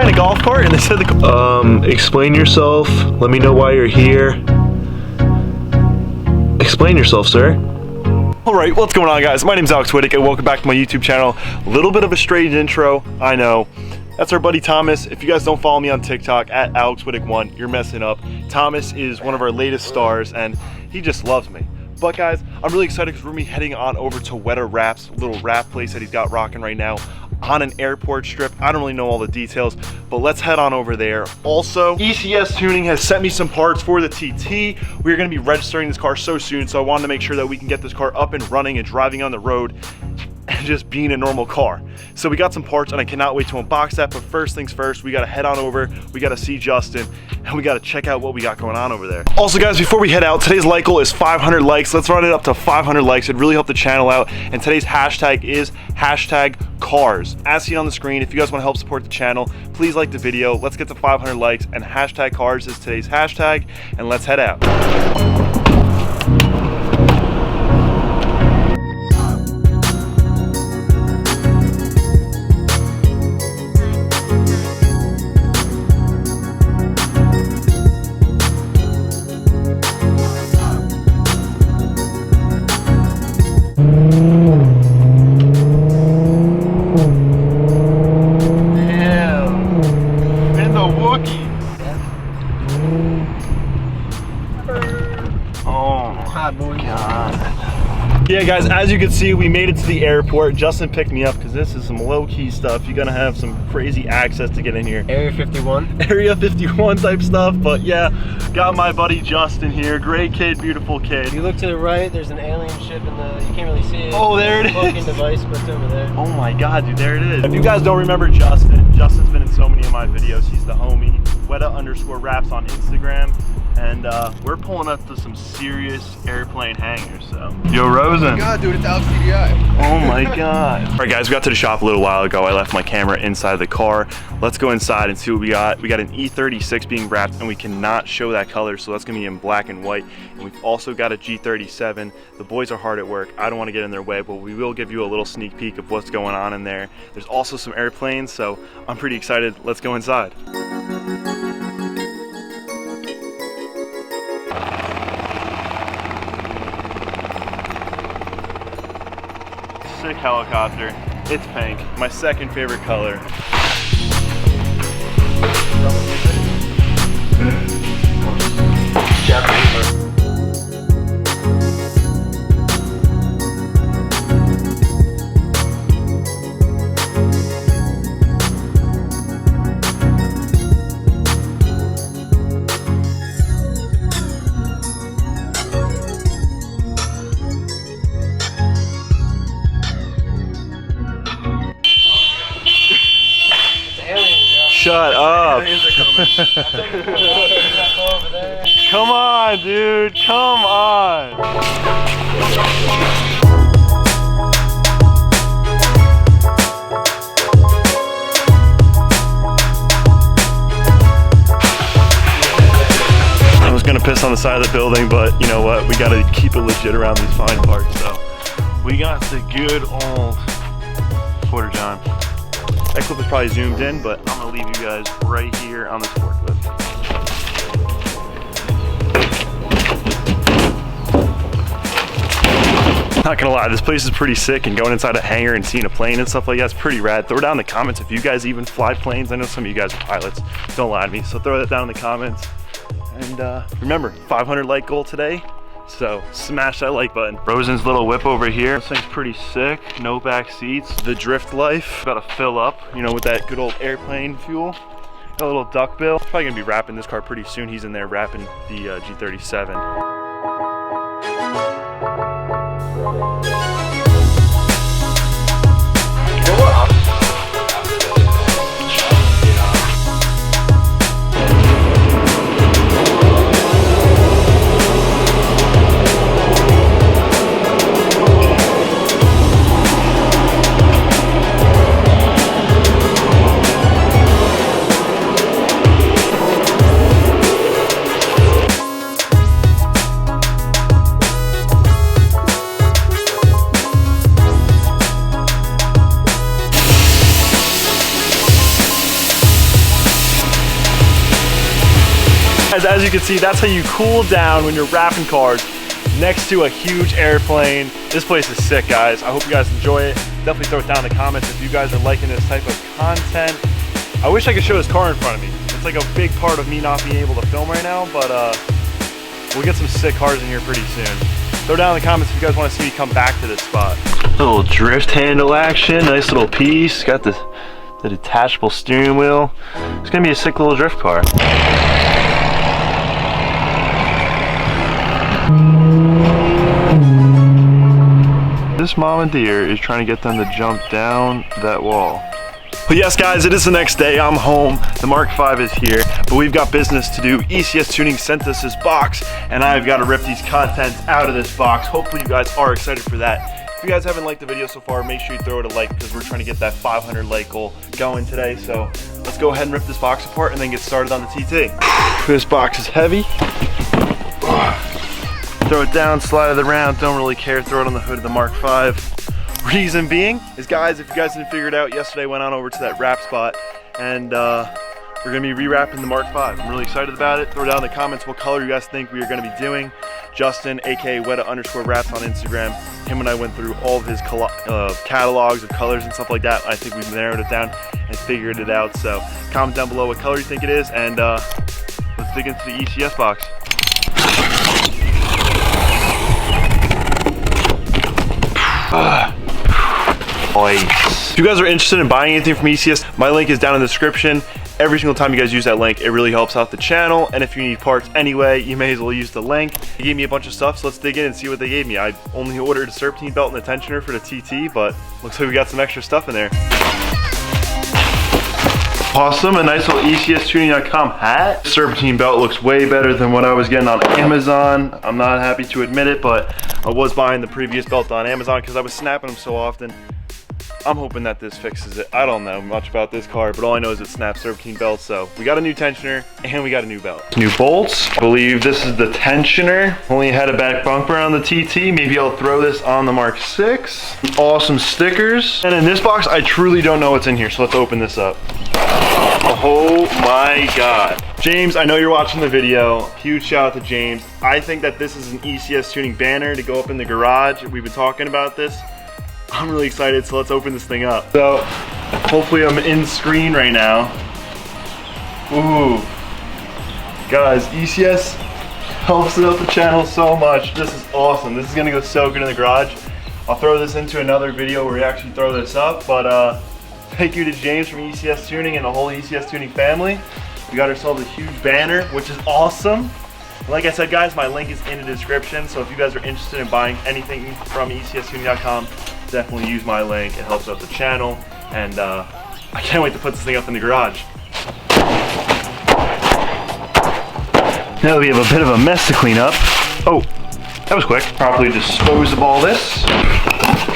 in a golf cart? And they said Explain yourself. Let me know why you're here. Explain yourself, sir. Alright, what's going on, guys? My name's Alex Whittick and welcome back to my YouTube channel. A little bit of a strange intro, I know. That's our buddy Thomas. If you guys don't follow me on TikTok at AlexWhittick1, you're messing up. Thomas is one of our latest stars and he just loves me. But guys, I'm really excited because we're gonna be heading on over to Weta Wraps, a little wrap place that he's got rocking right now on an airport strip. I don't really know all the details, but let's head on over there. Also, ecstuning has sent me some parts for the TT. We're gonna be registering this car so soon, so I wanted to make sure that we can get this car up and running and driving on the road and just being a normal car. So we got some parts and I cannot wait to unbox that, but first things first, we gotta head on over, we gotta see Justin, and we gotta check out what we got going on over there. Also guys, before we head out, today's like goal is 500 likes. Let's run it up to 500 likes. It'd really help the channel out, and today's hashtag is #cars. As seen on the screen, if you guys wanna help support the channel, please like the video. Let's get to 500 likes, and #cars is today's hashtag, and let's head out. Yeah guys, as you can see, we made it to the airport. Justin picked me up because this is some low-key stuff. You're gonna have some crazy access to get in here. Area 51. Area 51 type stuff, but yeah, got my buddy Justin here. Great kid, beautiful kid. If you look to the right, there's an alien ship in the, you can't really see it. Oh, there it is. Cloaking device, but it's over there. Oh my God, dude, there it is. If you guys don't remember Justin, Justin's been in so many of my videos. He's the homie, Weta_Wraps on Instagram. And we're pulling up to some serious airplane hangars, so. Yo, Rosen. Oh my God, dude, it's Alex TDI. Oh my God. All right, guys, we got to the shop a little while ago. I left my camera inside the car. Let's go inside and see what we got. We got an E36 being wrapped, and we cannot show that color, so that's gonna be in black and white. And we've also got a G37. The boys are hard at work. I don't wanna get in their way, but we will give you a little sneak peek of what's going on in there. There's also some airplanes, so I'm pretty excited. Let's go inside. Sick helicopter. It's pink, my second favorite color. Shut up. Come on, dude. Come on. I was gonna piss on the side of the building, but you know what? We gotta keep it legit around these fine parts, so we got the good old Porter John. That clip is probably zoomed in, but I'm gonna leave you guys right here on this forklift. Not gonna lie, this place is pretty sick, and going inside a hangar and seeing a plane and stuff like that's pretty rad. Throw down in the comments if you guys even fly planes. I know some of you guys are pilots, don't lie to me, so throw that down in the comments. And remember, 500 like goal today. So smash that like button. Rosen's little whip over here. This thing's pretty sick. No back seats. The drift life. Gotta fill up, you know, with that good old airplane fuel. Got a little duck bill. Probably gonna be wrapping this car pretty soon. He's in there wrapping the G37. guys, as you can see, that's how you cool down when you're wrapping cars next to a huge airplane. This place is sick, guys. I hope you guys enjoy it. Definitely throw it down in the comments if you guys are liking this type of content. I wish I could show this car in front of me. It's like a big part of me not being able to film right now, but we'll get some sick cars in here pretty soon. Throw down in the comments if you guys want to see me come back to this spot. Little drift handle action, nice little piece. Got the detachable steering wheel. It's gonna be a sick little drift car. This mama deer is trying to get them to jump down that wall. But yes, guys, it is the next day. I'm home. The Mark V is here, but we've got business to do. ECS Tuning sent us this box, and I've got to rip these contents out of this box. Hopefully you guys are excited for that. If you guys haven't liked the video so far, make sure you throw it a like because we're trying to get that 500 like goal going today. So let's go ahead and rip this box apart and then get started on the TT. This box is heavy. Throw it down, slide it around, don't really care. Throw it on the hood of the Mark V. Reason being is, guys, if you guys didn't figure it out, yesterday I went on over to that wrap spot and we're gonna be rewrapping the Mark V. I'm really excited about it. Throw down in the comments what color you guys think we are gonna be doing. Justin, aka Weta_Wraps on Instagram, him and I went through all of his catalogs of colors and stuff like that. I think we've narrowed it down and figured it out. So comment down below what color you think it is, and let's dig into the ECS box. If you guys are interested in buying anything from ECS, my link is down in the description. Every single time you guys use that link, it really helps out the channel. And if you need parts anyway, you may as well use the link. They gave me a bunch of stuff, so let's dig in and see what they gave me. I only ordered a serpentine belt and a tensioner for the TT, but looks like we got some extra stuff in there. Awesome, a nice little ecstuning.com hat. Serpentine belt looks way better than what I was getting on Amazon. I'm not happy to admit it, but I was buying the previous belt on Amazon because I was snapping them so often. I'm hoping that this fixes it. I don't know much about this car, but all I know is it snaps serpentine belts. So we got a new tensioner and we got a new belt. New bolts. I believe this is the tensioner. Only had a back bumper on the TT. Maybe I'll throw this on the Mark VI. Awesome stickers. And in this box, I truly don't know what's in here. So let's open this up. Oh my God. James, I know you're watching the video. Huge shout out to James. I think that this is an ECS Tuning banner to go up in the garage. We've been talking about this. I'm really excited, so let's open this thing up. So, hopefully I'm in screen right now. Ooh. Guys, ECS helps out the channel so much. This is awesome. This is gonna go so good in the garage. I'll throw this into another video where we actually throw this up, but thank you to James from ECS Tuning and the whole ECS Tuning family. We got ourselves a huge banner, which is awesome. Like I said, guys, my link is in the description, so if you guys are interested in buying anything from ecstuning.com, definitely use my link. It helps out the channel, and I can't wait to put this thing up in the garage. Now we have a bit of a mess to clean up. Oh, that was quick. Properly dispose of all this.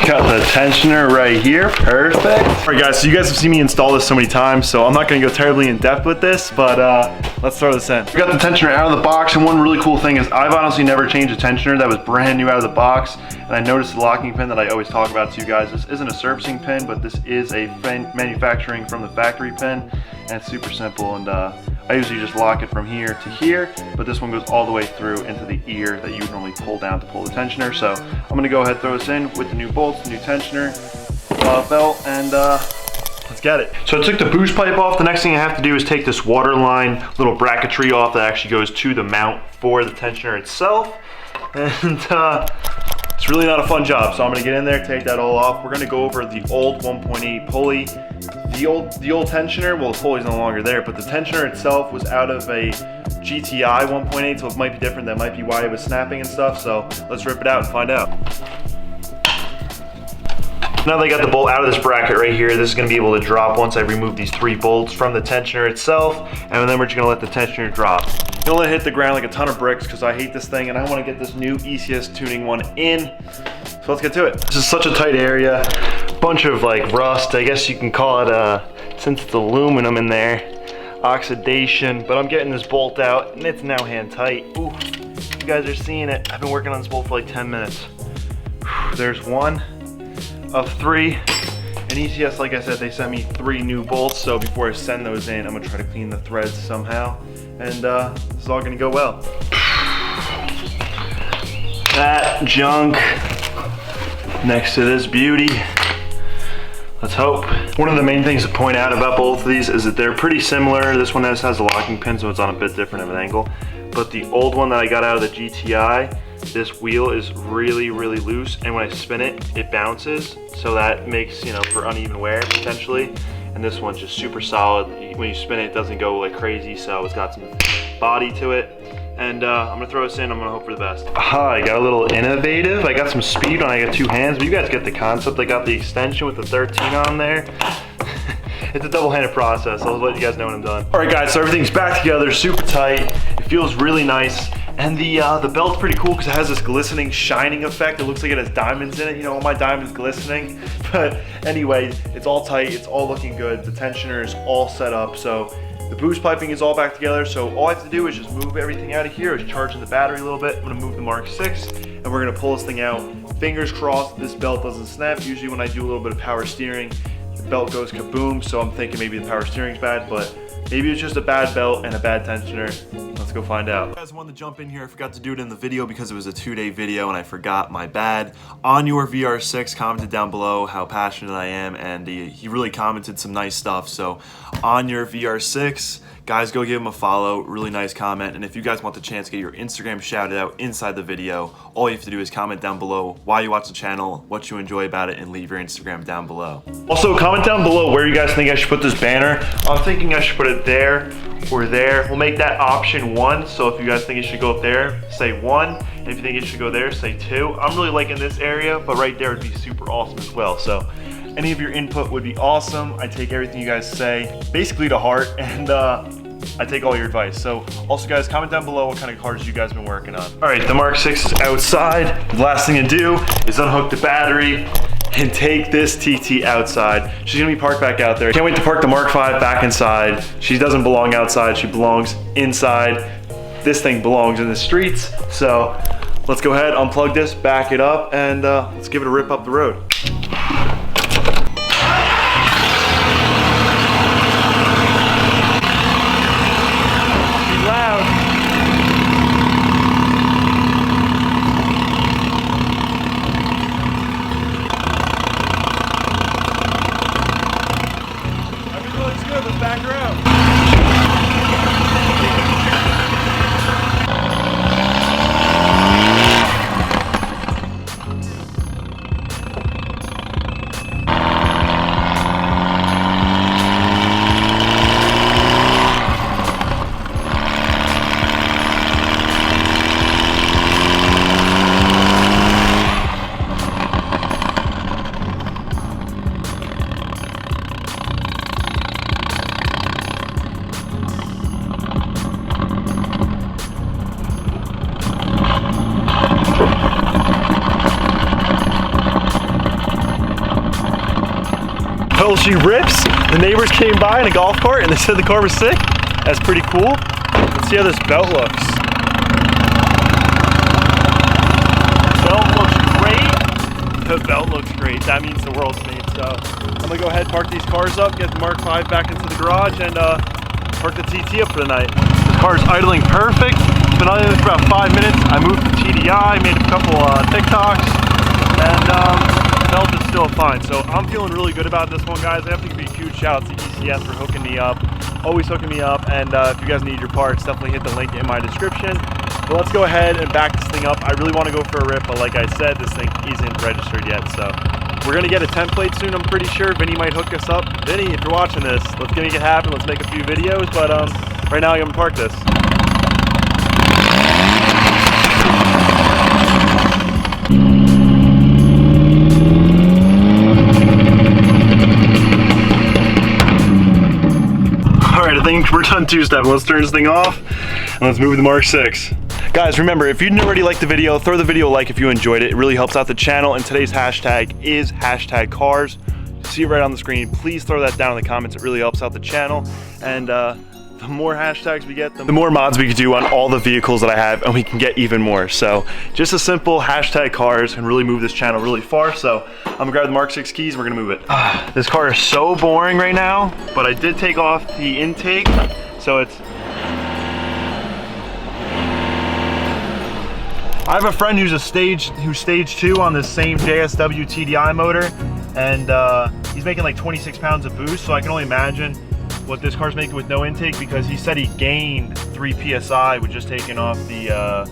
Got the tensioner right here, perfect. All right, guys, so you guys have seen me install this so many times, so I'm not gonna go terribly in depth with this, but let's throw this in. We got the tensioner out of the box, and one really cool thing is I've honestly never changed a tensioner that was brand new out of the box, and I noticed the locking pin that I always talk about to you guys. This isn't a servicing pin, but this is a manufacturing from the factory pin, and it's super simple, and I usually just lock it from here to here, but this one goes all the way through into the ear that you would normally pull down to pull the tensioner. So I'm gonna go ahead and throw this in with the new bolts, the new tensioner, belt, and let's get it. So I took the boost pipe off. The next thing I have to do is take this water line little bracketry off that actually goes to the mount for the tensioner itself. And it's really not a fun job. So I'm gonna get in there, take that all off. We're gonna go over the old 1.8 pulley. The old tensioner, well, the pulley's no longer there, but the tensioner itself was out of a GTI 1.8, so it might be different. That might be why it was snapping and stuff. So let's rip it out and find out. Now that I got the bolt out of this bracket right here, this is going to be able to drop once I remove these 3 bolts from the tensioner itself, and then we're just going to let the tensioner drop. I'm going to let it hit the ground like a ton of bricks because I hate this thing and I want to get this new ECS Tuning one in. So let's get to it. This is such a tight area, bunch of like rust, I guess you can call it, since it's aluminum in there, oxidation, but I'm getting this bolt out and it's now hand tight. Ooh, you guys are seeing it. I've been working on this bolt for like 10 minutes. There's 1 of 3, And ECS, like I said, they sent me 3 new bolts, so before I send those in, I'm gonna try to clean the threads somehow, and this is all gonna go well. That junk next to this beauty. Let's hope. One of the main things to point out about both of these is that they're pretty similar. This one has a locking pin, so it's on a bit different of an angle. But the old one that I got out of the GTI, this wheel is really, really loose, and when I spin it, it bounces. So that makes, you know, for uneven wear potentially. And this one's just super solid. When you spin it, it doesn't go like crazy, so it's got some body to it. And I'm gonna throw this in, I'm gonna hope for the best. I got a little innovative. I got some speed when I got 2 hands, but you guys get the concept. I got the extension with the 13 on there. It's a double-handed process. I'll let you guys know when I'm done. All right, guys, so everything's back together, super tight. It feels really nice. And the belt's pretty cool because it has this glistening, shining effect. It looks like it has diamonds in it. You know, all my diamonds glistening. But anyway, it's all tight. It's all looking good. The tensioner is all set up. So the boost piping is all back together. So all I have to do is just move everything out of here. It's charging the battery a little bit. I'm gonna move the Mark 6 and we're gonna pull this thing out. Fingers crossed this belt doesn't snap. Usually when I do a little bit of power steering, the belt goes kaboom. So I'm thinking maybe the power steering's bad, but maybe it's just a bad belt and a bad tensioner. Let's go find out. You guys wanted to jump in here. I forgot to do it in the video because it was a 2-day video and I forgot, my bad. On Your VR6 commented down below how passionate I am, and he really commented some nice stuff. So On Your VR6, guys, go give him a follow. Really nice comment. And if you guys want the chance to get your Instagram shouted out inside the video, all you have to do is comment down below why you watch the channel, what you enjoy about it, and leave your Instagram down below. Also, comment down below where you guys think I should put this banner. I'm thinking I should put it there or there. We'll make that option 1. So if you guys think it should go up there, say 1. And if you think it should go there, say 2. I'm really liking this area, but right there would be super awesome as well. So any of your input would be awesome. I take everything you guys say basically to heart, and I take all your advice. So also, guys, comment down below what kind of cars you guys been working on. All right, the Mark 6 is outside. The last thing to do is unhook the battery and take this TT outside. She's gonna be parked back out there. Can't wait to park the Mark 5 back inside. She doesn't belong outside, she belongs inside. This thing belongs in the streets. So let's go ahead, unplug this, back it up, and let's give it a rip up the road. Well, she rips. The neighbors came by in a golf cart and they said the car was sick. That's pretty cool. Let's see how this belt looks. Belt looks great. The belt looks great. That means the world to me. So I'm gonna go ahead, park these cars up, get the Mark 5 back into the garage, and park the TT up for the night. This car's idling perfect. It's been idling for about 5 minutes. I moved the TDI, made a couple TikToks, and belt is still fine. So I'm feeling really good about this one, guys. I have to give you a huge shout out to ECS for hooking me up. Always hooking me up. And if you guys need your parts, definitely hit the link in my description. But let's go ahead and back this thing up. I really want to go for a rip, but like I said, this thing isn't registered yet. So we're gonna get a template soon, I'm pretty sure. Vinny might hook us up. Vinny, if you're watching this, let's make it happen. Let's make a few videos. But right now I'm gonna park this. I think we're done two-stepping. Let's turn this thing off and let's move the Mark 6. Guys, remember, if you didn't already like the video, throw the video a like if you enjoyed it. It really helps out the channel, and today's hashtag is #cars. See it right on the screen. Please throw that down in the comments. It really helps out the channel. And the more hashtags we get, the more mods we can do on all the vehicles that I have, and we can get even more. So just a simple hashtag cars can really move this channel really far. So I'm gonna grab the Mark 6 keys, we're gonna move it. This car is so boring right now, but I did take off the intake, so it's... I have a friend who's stage 2 on this same JSW TDI motor, and he's making like 26 pounds of boost, so I can only imagine what this car's making with no intake, because he said he gained 3 PSI with just taking off the,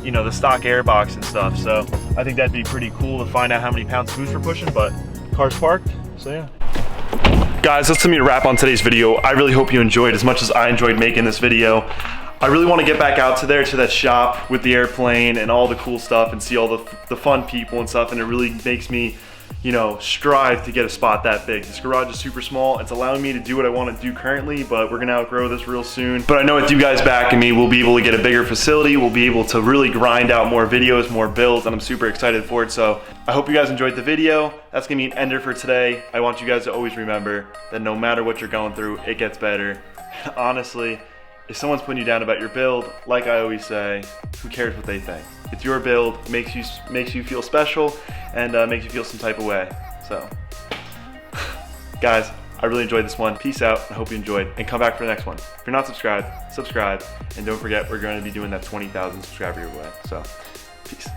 you know, the stock airbox and stuff. So I think that'd be pretty cool to find out how many pounds of boost we're pushing, but car's parked, so yeah. Guys, that's gonna be a wrap on today's video. I really hope you enjoyed as much as I enjoyed making this video. I really want to get back out to that shop with the airplane and all the cool stuff and see all the fun people and stuff, and it really makes me, you know, strive to get a spot that big. This garage is super small. It's allowing me to do what I want to do currently, but we're gonna outgrow this real soon. But I know with you guys backing me, we'll be able to get a bigger facility. We'll be able to really grind out more videos, more builds, and I'm super excited for it. So I hope you guys enjoyed the video. That's gonna be an ender for today. I want you guys to always remember that no matter what you're going through, it gets better. Honestly, if someone's putting you down about your build, like I always say, who cares what they think? It's your build, makes you feel special, and makes you feel some type of way. So, guys, I really enjoyed this one. Peace out, I hope you enjoyed, and come back for the next one. If you're not subscribed, subscribe, and don't forget, we're going to be doing that 20,000 subscriber giveaway. So, peace.